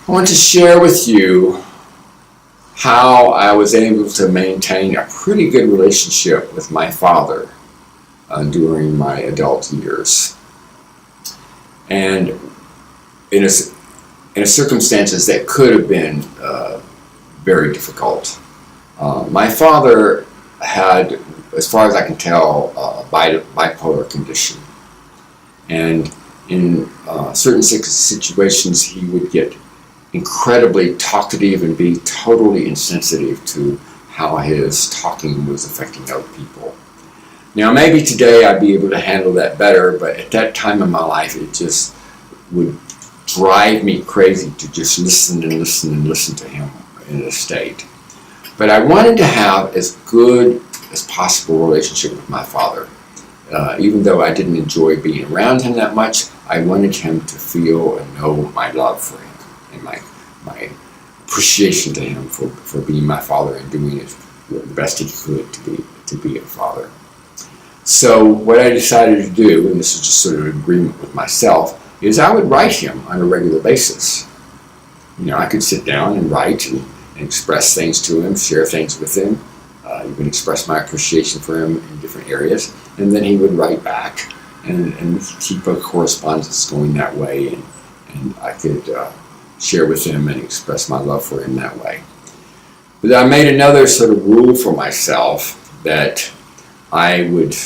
I want to share with you how I was able to maintain a pretty good relationship with my father during my adult years. And in circumstances that could have been very difficult. My father had, as far as I can tell, a bipolar condition. And in certain situations, he would get incredibly talkative and be totally insensitive to how his talking was affecting other people. Now, maybe today I'd be able to handle that better, but at that time in my life, it just would drive me crazy to just listen to him in a state. But I wanted to have as good as possible relationship with my father. Even though I didn't enjoy being around him that much, I wanted him to feel and know my love for him and my appreciation to him for being my father and doing the best he could to be a father. So what I decided to do, and this is just sort of an agreement with myself, is I would write him on a regular basis. You know, I could sit down and write and express things to him, share things with him, even express my appreciation for him in different areas, and then he would write back and keep a correspondence going that way, and I could share with him and express my love for him that way. But I made another sort of rule for myself that I would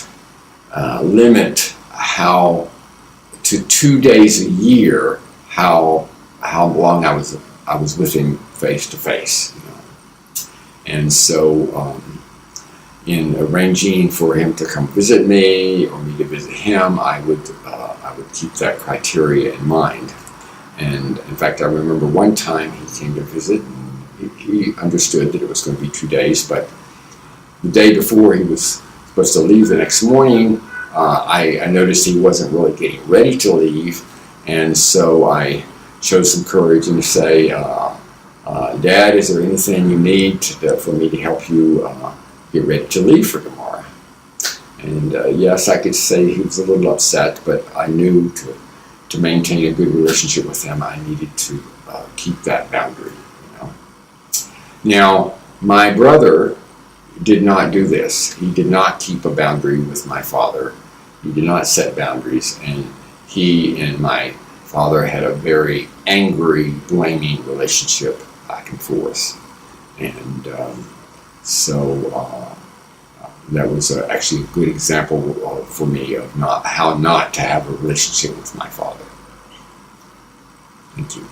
limit to 2 days a year how long I was with him face to face. And so in arranging for him to come visit me or me to visit him, I would keep that criteria in mind. And in fact, I remember one time he came to visit, and he understood that it was going to be 2 days, but the day before he was supposed to leave the next morning, I noticed he wasn't really getting ready to leave, and so I showed some courage and to say, Dad, is there anything you need for me to help you get ready to leave for tomorrow? And yes, I could say he was a little upset, but I knew to maintain a good relationship with him, I needed to keep that boundary. Now, my brother did not do this. He did not keep a boundary with my father. He did not set boundaries, and he and my father had a very angry, blaming relationship back and forth. And so that was actually a good example for me of how not to have a relationship with my father. Thank you.